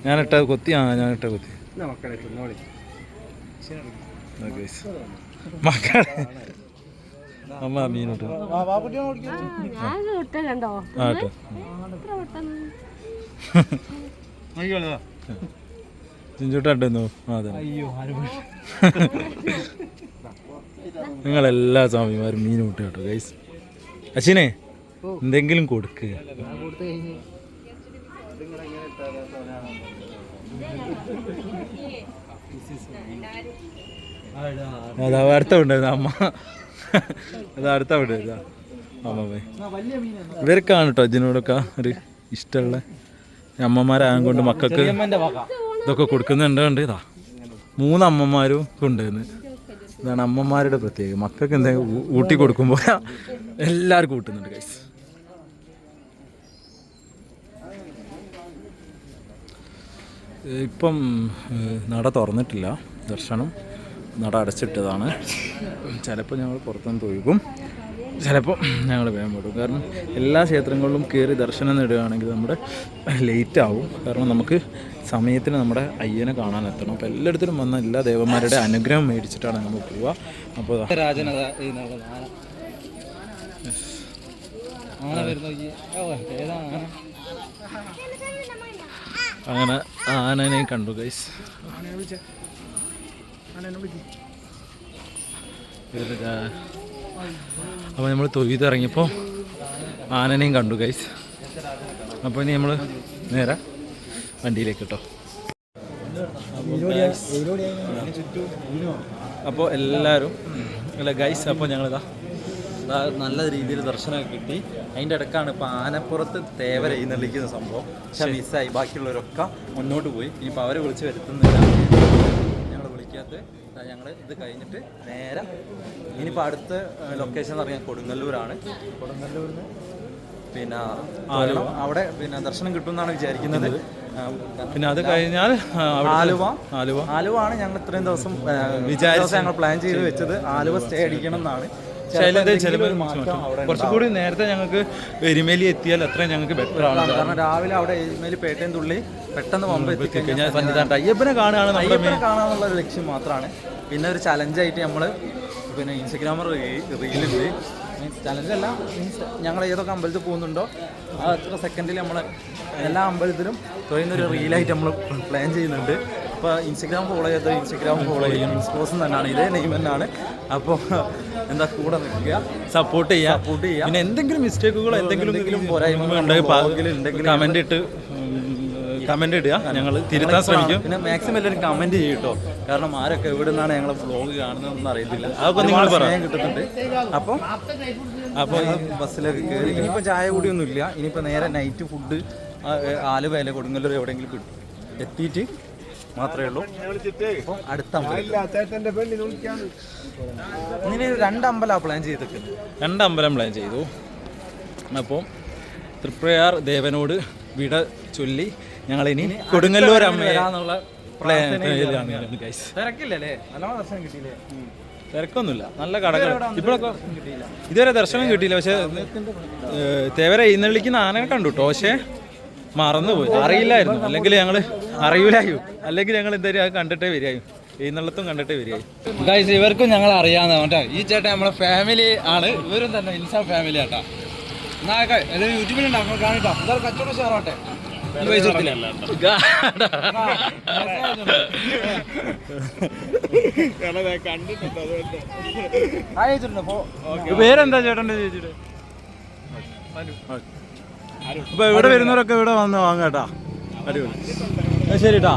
Speaker 2: ഞാനിട്ട കൊത്തി. ആ ഞാനിട്ട കൊത്തി. മക്കളെ അമ്മ മീനോട്ട് ആട്ടോ. ചിഞ്ചോട്ടുണ്ടോ? അതെ. നിങ്ങളെല്ലാ സ്വാമിമാരും മീൻ കൂട്ടുക കേട്ടോ ഗൈസ്. അച്ഛനെ എന്തെങ്കിലും കൊടുക്കുക. അതാ അടുത്ത ഉണ്ടായിരുന്നു അമ്മ. അത് അടുത്ത ഉണ്ടായിരുന്ന അമ്മ പോയി. ഇവർക്കാണ് കേട്ടോ ഇതിനോടൊക്കെ ഒരു ഇഷ്ടമുള്ള അമ്മമാരാകും കൊണ്ട് മക്കൾക്ക് ഇതൊക്കെ കൊടുക്കുന്നുണ്ട്. ഇതാ 3 അമ്മമാരും കൊണ്ടുവന്ന്. ഇതാണ് അമ്മമാരുടെ പ്രത്യേകം. മക്കൾക്ക് എന്തെങ്കിലും ഊട്ടി കൊടുക്കുമ്പോൾ എല്ലാവർക്കും കൂട്ടുന്നുണ്ട് ഗൈസ്. ഇപ്പം നട തുറന്നിട്ടില്ല, ദർശനം നട അടച്ചിട്ടതാണ്. ചിലപ്പോൾ ഞങ്ങൾ പുറത്തുനിന്ന് തൊഴുകും, ചിലപ്പോൾ ഞങ്ങൾ വേഗം വിടും. കാരണം എല്ലാ ക്ഷേത്രങ്ങളിലും കയറി ദർശനം നേടുകയാണെങ്കിൽ നമ്മുടെ ലേറ്റ് ആവും. കാരണം നമുക്ക് സമയത്തിന് നമ്മുടെ അയ്യനെ കാണാനെത്തണം. അപ്പോൾ എല്ലായിടത്തിലും വന്ന എല്ലാ ദേവന്മാരുടെ അനുഗ്രഹം മേടിച്ചിട്ടാണ് നമ്മൾ പോവുക. അപ്പോൾ അങ്ങനെ ആനനെ കണ്ടു ഗൈസ്. അപ്പോൾ നമ്മൾ തൊയ്തിറങ്ങിയപ്പോൾ ആനനെയും കണ്ടു ഗൈസ്. അപ്പോൾ ഇനി നമ്മൾ നേരെ വണ്ടിയിലേക്ക് കേട്ടോ. അപ്പോൾ എല്ലാവരും അല്ല ഗൈസ്, അപ്പോൾ ഞങ്ങളിതാ നല്ല രീതിയിൽ ദർശനമൊക്കെ കിട്ടി. അതിൻ്റെ ഇടയ്ക്കാണ് ഇപ്പോൾ ആനപ്പുറത്ത് തേവര എഴുന്നള്ളിക്കുന്ന സംഭവം. പക്ഷെ മിസ്സായി. ബാക്കിയുള്ളവരൊക്കെ മുന്നോട്ട് പോയി. ഇനിയിപ്പോൾ അവരെ വിളിച്ച് വരുത്തുന്നില്ല, ഞങ്ങൾ വിളിക്കാത്ത. ഞങ്ങൾ ഇത് കഴിഞ്ഞിട്ട് നേരെ ഇനിയിപ്പോൾ അടുത്ത ലൊക്കേഷൻ എന്ന് പറഞ്ഞാൽ കൊടുങ്ങല്ലൂരാണ്. കൊടുങ്ങല്ലൂരിന് പിന്നെ അവിടെ പിന്നെ ദർശനം കിട്ടുമെന്നാണ് വിചാരിക്കുന്നത്. പിന്നെ അത് കഴിഞ്ഞാൽ ആലുവ ആണ് ഞങ്ങൾ ഇത്രയും ദിവസം വിചാരിച്ച് ഞങ്ങൾ പ്ലാൻ ചെയ്ത് വെച്ചത്. ആലുവ സ്റ്റേ അടിക്കണം എന്നാണ്. ഒരു മാറ്റം അവിടെ കുറച്ചുകൂടി നേരത്തെ ഞങ്ങൾക്ക് എരുമേലി എത്തിയാൽ അത്രയും ഞങ്ങൾക്ക് ബെറ്റർ ആണ്.
Speaker 4: കാരണം രാവിലെ അവിടെ എരുമേലി പേട്ടയും തുള്ളി പെട്ടെന്ന് പമ്പ് എത്തിക്കഴിഞ്ഞാൽ
Speaker 2: അയ്യപ്പനെ കാണുകയാണ്
Speaker 4: അയ്യപ്പനെ കാണാനുള്ള ഒരു ലക്ഷ്യം മാത്രമാണ്. പിന്നെ ഒരു ചലഞ്ചായിട്ട് നമ്മൾ പിന്നെ ഇൻസ്റ്റഗ്രാമർ റീലുണ്ട്. മീൻസ് ചലഞ്ചല്ല, മീൻസ് ഞങ്ങൾ ഏതൊക്കെ അമ്പലത്തിൽ പോകുന്നുണ്ടോ ആ എത്ര സെക്കൻഡിൽ നമ്മൾ എല്ലാ അമ്പലത്തിലും തൊഴുന്നൊരു റീലായിട്ട് നമ്മൾ പ്ലാൻ ചെയ്യുന്നുണ്ട്. അപ്പോൾ ഇൻസ്റ്റഗ്രാം ഫോളോ ചെയ്ത് ഇൻസ്റ്റഗ്രാം ഫോളോ ചെയ്യും. ഇൻസ്പോസും തന്നെയാണ്, ഇതേ നെയിം തന്നെയാണ്. അപ്പോൾ എന്താ കൂടെ നിൽക്കുക,
Speaker 2: സപ്പോർട്ട് ചെയ്യുക. പിന്നെ എന്തെങ്കിലും മിസ്റ്റേക്കുകളോ എന്തെങ്കിലും പോരായ്മ ഉണ്ടെങ്കിൽ കമന്റ് ഇടുക, ഞങ്ങൾ തിരുത്താൻ ശ്രമിക്കും.
Speaker 4: പിന്നെ മാക്സിമം എല്ലാവരും കമൻറ്റ് ചെയ്യും കേട്ടോ. കാരണം ആരൊക്കെ എവിടെ നിന്നാണ് ഞങ്ങളെ വ്ളോഗ് കാണുന്നതെന്ന് അറിയത്തില്ല.
Speaker 2: അതൊക്കെ നിങ്ങൾ പറയാൻ
Speaker 4: കിട്ടുന്നുണ്ട്. അപ്പോൾ ബസ്സിലൊക്കെ കയറി ഇനിയിപ്പോൾ ചായ കൂടിയൊന്നും ഇല്ല. ഇനിയിപ്പോൾ നേരെ നൈറ്റ് ഫുഡ് ആലുവയിലെ കൊടുങ്ങല്ലൂർ എവിടെയെങ്കിലും എത്തിയിട്ട് മാത്രമേ ഉള്ളൂ. അപ്പോൾ അടുത്ത ഇങ്ങനെ 2 അമ്പലം പ്ലാൻ ചെയ്തിട്ട്
Speaker 2: 2 അമ്പലം പ്ലാൻ ചെയ്തു. അപ്പോൾ തൃപ്രയാർ ദേവനോട് വിട ചൊല്ലി ഞങ്ങളിനി കൊടുങ്ങല്ലൂർ അമ്മയാന്നുള്ള
Speaker 4: തിരക്കില്ലല്ലേ? നല്ലോണം ദർശനം കിട്ടിയില്ലേ?
Speaker 2: തിരക്കൊന്നുമില്ല, നല്ല കടകൾ. ഇപ്പോഴൊക്കെ ഇതുവരെ ദർശനം കിട്ടിയില്ല. പക്ഷെ തേവര എഴുന്നള്ളിക്കുന്ന ആനയെ കണ്ടു കേട്ടോ. പക്ഷേ മറന്നുപോയി, അറിയില്ലായിരുന്നു. അല്ലെങ്കിൽ ഞങ്ങൾ അറിയില്ലായോ, അല്ലെങ്കിൽ ഞങ്ങൾ എന്തായാലും അത് കണ്ടിട്ടേ വരികയും എഴുന്നള്ളത്തും കണ്ടിട്ടേ വരികയും.
Speaker 4: ഗൈസ് ഇവർക്കും ഞങ്ങൾ അറിയാവുന്ന കേട്ടോ. ഈ ചേട്ടൻ നമ്മളെ ഫാമിലി ആണ്. ഇവരും തന്നെ ഇൻസാ ഫാമിലി ആട്ടാ. എല്ലാവരും യൂട്യൂബിലുണ്ടാകുമ്പോൾ കാണിട്ടോ. എന്തായാലും കച്ചവടം ഷെയറാട്ടെ.
Speaker 2: പേരെന്താ ചേട്ടൻ്റെ ചേച്ചിയുടെ? അപ്പൊ ഇവിടെ വരുന്നവരൊക്കെ ഇവിടെ വന്ന് വാങ്ങാട്ടാ. അടിപൊളി. ശരിട്ടാ.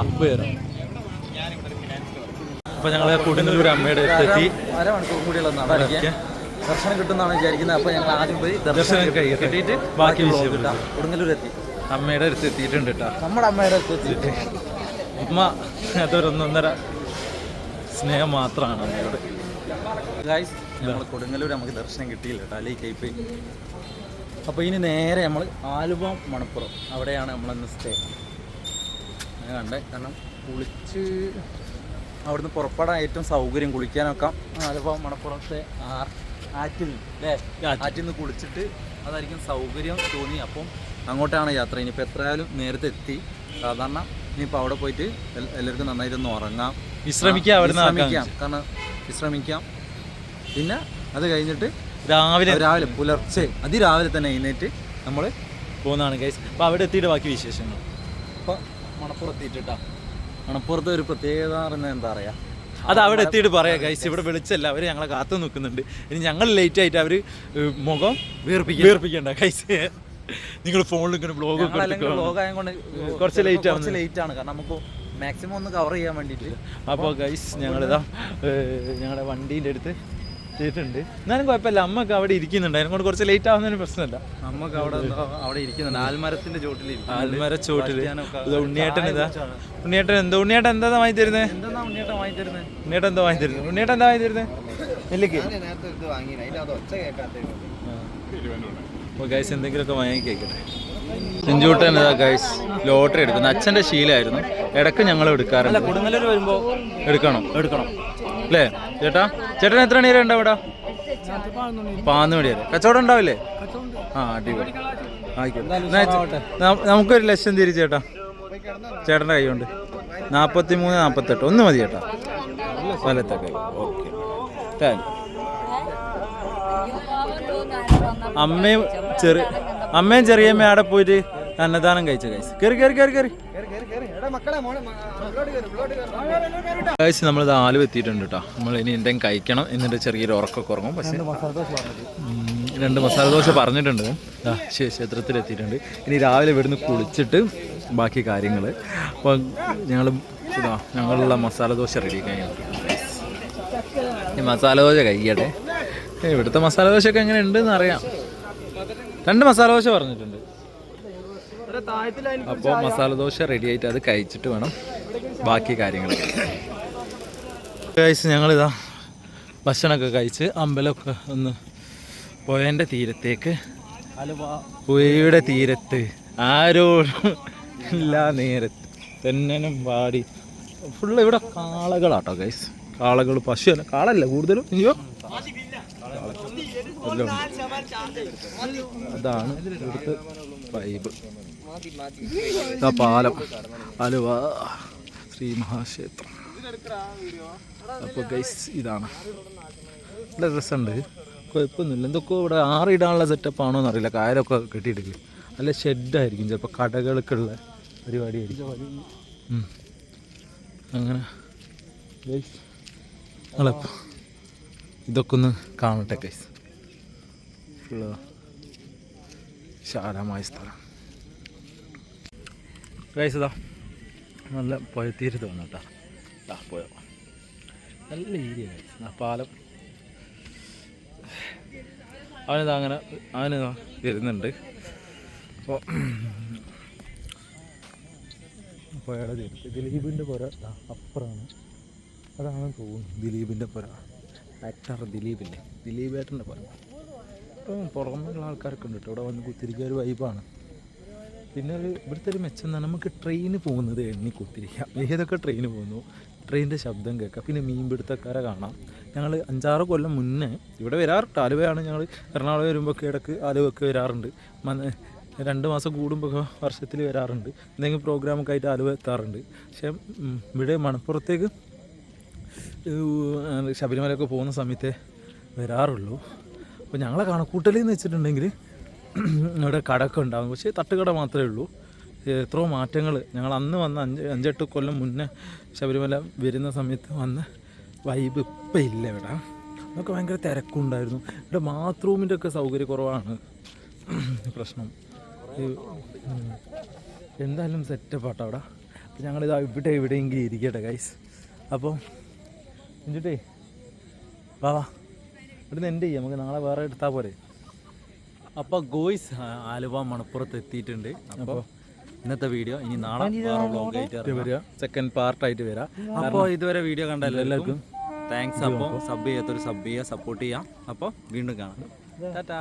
Speaker 2: അപ്പൊ ഞങ്ങള് കൊടുങ്ങല്ലൂർ അമ്മയുടെ എത്തി.
Speaker 4: അരമണിക്കൂർ കൂടിയുള്ള ദർശനം കിട്ടുമെന്നാണ് വിചാരിക്കുന്നത്. അപ്പൊ ഞങ്ങൾ ആദ്യം പോയി
Speaker 2: ദർശനം കിട്ടിയിട്ട് ബാക്കി വിഷയം
Speaker 4: കൊടുങ്ങല്ലൂർ എത്തി.
Speaker 2: അമ്മയുടെ അടുത്ത് എത്തിയിട്ടുണ്ട് കേട്ടോ.
Speaker 4: നമ്മുടെ അമ്മയുടെ അടുത്ത് എത്തിയിട്ട്
Speaker 2: അമ്മ അതൊരു 1.5 സ്നേഹം മാത്രമാണ് അമ്മയോട്.
Speaker 4: ഗൈസ് നമ്മൾ കൊടുങ്ങല്ലൂർ നമുക്ക് ദർശനം കിട്ടിയില്ല കേട്ടോ, അല്ലെങ്കിൽ പോയി. അപ്പോൾ ഇനി നേരെ നമ്മൾ ആലുവ മണപ്പുറം അവിടെയാണ് നമ്മളിന്ന് സ്റ്റേ. ഞാൻ കണ്ടേ, കാരണം കുളിച്ച് അവിടുന്ന് പുറപ്പെടാൻ ഏറ്റവും സൗകര്യം കുളിക്കാനൊക്കെ ആലുവ മണപ്പുറത്തെ ആറ്റിൽ അല്ലേ, ആറ്റിൽ നിന്ന് കുളിച്ചിട്ട് അതായിരിക്കും സൗകര്യം തോന്നി. അപ്പം അങ്ങോട്ടാണ് യാത്ര. ഇനിയിപ്പോൾ എത്രയായാലും നേരത്തെ എത്തി. സാധാരണ ഇനിയിപ്പോൾ അവിടെ പോയിട്ട് എല്ലാവർക്കും നന്നായിട്ടൊന്ന് ഉറങ്ങാം,
Speaker 2: വിശ്രമിക്കാം.
Speaker 4: കാരണം വിശ്രമിക്കാം. പിന്നെ അത് കഴിഞ്ഞിട്ട്
Speaker 2: രാവിലെ
Speaker 4: പുലർച്ചെ അതിരാവിലെ തന്നെ എഴുന്നേറ്റ് നമ്മൾ
Speaker 2: പോകുന്നതാണ് ഗൈസ്. അപ്പോൾ അവിടെ എത്തിയിട്ട് ബാക്കി വിശേഷങ്ങൾ.
Speaker 4: അപ്പോൾ മണപ്പുറത്ത് എത്തിയിട്ടാ. മണപ്പുറത്ത് ഒരു പ്രത്യേകത പറഞ്ഞാൽ എന്താ പറയുക,
Speaker 2: അത് അവിടെ എത്തിയിട്ട് പറയാം ഗൈസ്. ഇവിടെ വിളിച്ചല്ല, അവർ ഞങ്ങളെ കാത്തു നിൽക്കുന്നുണ്ട്. ഇനി ഞങ്ങൾ ലേറ്റ് ആയിട്ട് അവർ മുഖം വീർപ്പിക്കണ്ട ഗൈസ്. നിങ്ങൾ ഫോണിൽ ഇങ്ങനെ ബ്ലോഗ്
Speaker 4: ആയതുകൊണ്ട്
Speaker 2: കുറച്ച് ലേറ്റ്
Speaker 4: ആണ്. കാരണം നമുക്ക് മാക്സിമം ഒന്ന് കവർ ചെയ്യാൻ വേണ്ടിയിട്ട്.
Speaker 2: അപ്പോൾ ഗൈസ് ഞങ്ങളിതാ ഞങ്ങളുടെ വണ്ടീൻ്റെ അടുത്ത് എത്തിയിട്ടുണ്ട്. എന്നാലും കുഴപ്പമില്ല, അമ്മക്ക് അവിടെ ഇരിക്കുന്നുണ്ട്. അതിനോട് കുറച്ച് ലേറ്റ് ആവുന്നതിന് പ്രശ്നമല്ല.
Speaker 4: അമ്മക്ക് അവിടെ ഇരിക്കുന്നുണ്ട്, ആൽമരത്തിന്റെ ചോട്ടിൽ.
Speaker 2: ചോട്ടിൽ ഉണ്ണിയേട്ടൻ ഇതാ. ഉണ്ണിയേട്ടൻ എന്താ വാങ്ങി തരുന്നത്? ഉണ്ണിയേട്ടൻ എന്താ വാങ്ങി തരുന്നത്? നെല്ലിക്ക്. അപ്പോൾ ഗൈസ് എന്തെങ്കിലുമൊക്കെ വാങ്ങി കേൾക്കട്ടെ. സെഞ്ചൂട്ടൻ ഇതാ ഗൈസ് ലോട്ടറി എടുക്കുന്നു. അച്ഛൻ്റെ ശീലമായിരുന്നു, ഇടയ്ക്ക് ഞങ്ങൾ എടുക്കാറുണ്ട്.
Speaker 4: കൊടുങ്ങല്ലൂർ വരുമ്പോൾ
Speaker 2: എടുക്കണം അല്ലേ ചേട്ടാ? ചേട്ടൻ എത്ര മണി വരെ ഉണ്ടാവും ഇവിടെ? 11 മണി വരെ. കച്ചവടം ഉണ്ടാവില്ലേ? ആ അടിപൊളി. ആയിക്കോട്ടെ, നമുക്കൊരു ലക്ഷം തിരിച്ചു ചേട്ടാ. ചേട്ടൻ്റെ കൈ കൊണ്ട് 43, 48 ഒന്ന് മതി ചേട്ടാ. വലത്തെ കൈ. ഓക്കെ. അമ്മയും ചെറിയമ്മ അവിടെ പോയിട്ട് അന്നദാനം കഴിച്ച ഗൈസ്. കയറി ഗൈസ്. നമ്മളിത് ആലുവ എത്തിയിട്ടുണ്ട് കേട്ടോ. നമ്മൾ ഇനി എന്തെങ്കിലും കഴിക്കണം, എന്നിട്ട് ചെറിയൊരു ഉറക്കമൊക്കെ ഉറങ്ങും. പക്ഷേ 2 മസാല ദോശ പറഞ്ഞിട്ടുണ്ട്. ക്ഷേത്രത്തിലെത്തിയിട്ടുണ്ട്. ഇനി രാവിലെ ഇവിടുന്ന് കുളിച്ചിട്ട് ബാക്കി കാര്യങ്ങൾ. അപ്പോൾ ഞങ്ങളുള്ള മസാല ദോശ റെഡി കഴിഞ്ഞു. ഈ മസാല ദോശ കഴിക്കട്ടെ. ഇവിടുത്തെ മസാല ദോശയൊക്കെ എങ്ങനെ ഉണ്ടെന്ന് അറിയാം. 2 മസാല ദോശ പറഞ്ഞിട്ടുണ്ട്. അപ്പോൾ മസാല ദോശ റെഡി ആയിട്ട് അത് കഴിച്ചിട്ട് വേണം ബാക്കി കാര്യങ്ങൾ. കഴിച്ച് ഞങ്ങളിതാ ഭക്ഷണമൊക്കെ കഴിച്ച് അമ്പലമൊക്കെ ഒന്ന് പുഴേൻ്റെ തീരത്തേക്ക്, പുഴയുടെ തീരത്ത് ആരോടും എല്ലാ നേരത്ത് തെന്നനും പാടി ഫുള്ള് ഇവിടെ കാളകളാട്ടോ ഗൈസ്. കാളകൾ, പശു, കാളല്ല കൂടുതലും. അയ്യോ എല്ലാം ഉണ്ട്. അതാണ് ഇവിടുത്തെ വൈബ്. ഇതാ പാലം, ആലുവ ശ്രീ മഹാക്ഷേത്രം. അപ്പോൾ ഗൈസ് ഇതാണ്, നല്ല രസമുണ്ട്, കുഴപ്പമൊന്നുമില്ല. എന്തൊക്കെ ഇവിടെ ആറിടാനുള്ള സെറ്റപ്പ് ആണോ എന്നറിയില്ല. കായലൊക്കെ കെട്ടിയിട്ടില്ല, നല്ല ഷെഡായിരിക്കും, ചിലപ്പോൾ കടകൾക്കുള്ള പരിപാടിയായിരിക്കും. അങ്ങനെ ഗൈസ് നിങ്ങളപ്പോൾ ഇതൊക്കെ ഒന്ന് കാണട്ടെ ഗൈസ്. ഫുള്ള് വിശാലമായ സ്ഥലം ഗൈസ്. ഇതാ നല്ല പുഴത്തീരത്ത് വന്നു കേട്ടോ. ഇതാ പുഴ, നല്ല ഏരിയ ഗൈസ്. ആ പാലം അവനിതാ വരുന്നുണ്ട്. അപ്പോൾ പുഴയുടെ തീരത്ത് ദിലീപിൻ്റെ പുര അപ്പുറമാണ്, അതാണ് തോന്നുന്നു ദിലീപിൻ്റെ പുര. ആക്ടർ ദിലീപില്ലേ, ദിലീപേട്ടൻ്റെ പുര. ഇപ്പം പുറമെയുള്ള ആൾക്കാരൊക്കെ ഉണ്ട് കേട്ടോ ഇവിടെ വന്ന് കുത്തിരിക്കുക, ഒരു വൈബാണ്. പിന്നെ ഇവിടുത്തെ ഒരു മെച്ചം എന്നാൽ നമുക്ക് ട്രെയിന് പോകുന്നത് എണ്ണി കുത്തിരിക്കാം. ഏതൊക്കെ ട്രെയിന് പോകുന്നു, ട്രെയിനിൻ്റെ ശബ്ദം കേൾക്കാം. പിന്നെ മീൻപിടുത്തക്കാരെ കാണാം. ഞങ്ങൾ 5-6 കൊല്ലം മുന്നേ ഇവിടെ വരാറുണ്ട്. ആലുവയാണ് ഞങ്ങൾ എറണാകുളം വരുമ്പോഴൊക്കെ ഇടയ്ക്ക് ആലുവയൊക്കെ വരാറുണ്ട്. 2 മാസം കൂടുമ്പോൾ വർഷത്തിൽ വരാറുണ്ട്. എന്തെങ്കിലും പ്രോഗ്രാമൊക്കെ ആയിട്ട് ആലുവ എത്താറുണ്ട്. പക്ഷേ ഇവിടെ മണപ്പുറത്തേക്ക് ശബരിമലയൊക്കെ പോകുന്ന സമയത്തേ വരാറുള്ളൂ. അപ്പോൾ ഞങ്ങളെ കണക്കൂട്ടലിൽ എന്ന് വെച്ചിട്ടുണ്ടെങ്കിൽ ഇവിടെ കടയൊക്കെ ഉണ്ടാകും, പക്ഷേ തട്ടുകട മാത്രമേ ഉള്ളൂ. എത്രയോ മാറ്റങ്ങൾ ഞങ്ങൾ അന്ന് വന്ന 5-8 കൊല്ലം മുന്നേ ശബരിമല വരുന്ന സമയത്ത് വന്ന വൈബ് ഇപ്പം ഇല്ല ഇവിടെ. അതൊക്കെ ഭയങ്കര തിരക്കുണ്ടായിരുന്നു. ഇവിടെ ബാത്റൂമിൻ്റെ ഒക്കെ സൗകര്യക്കുറവാണ് പ്രശ്നം. എന്തായാലും സെറ്റപ്പാട്ടോ അവിടെ. അപ്പോൾ ഞങ്ങളിതാ എവിടെയെങ്കിലും ഇരിക്കട്ടെ ഗൈസ്. അപ്പോൾ എന്നിട്ടേ വാ ഇവിടുന്ന് എൻ്റെ ചെയ്യാം, നമുക്ക് നാളെ വേറെ എടുത്താൽ പോരെ. അപ്പോൾ ഗോയ്സ് ആലുവ മണപ്പുറത്ത് എത്തിയിട്ടുണ്ട്. അപ്പോൾ ഇന്നത്തെ വീഡിയോ ഇനി നാളെ വ്ലോഗായിട്ട് വരിക, സെക്കൻഡ് പാർട്ടായിട്ട് വരാം. അപ്പോൾ ഇതുവരെ വീഡിയോ കണ്ട എല്ലാവർക്കും താങ്ക്സ്. അപ്പോൾ സബ് ചെയ്യാത്തൊരു സബ് ചെയ്യുക, സപ്പോർട്ട് ചെയ്യാം. അപ്പോൾ വീണ്ടും കാണാം. ടാറ്റാ.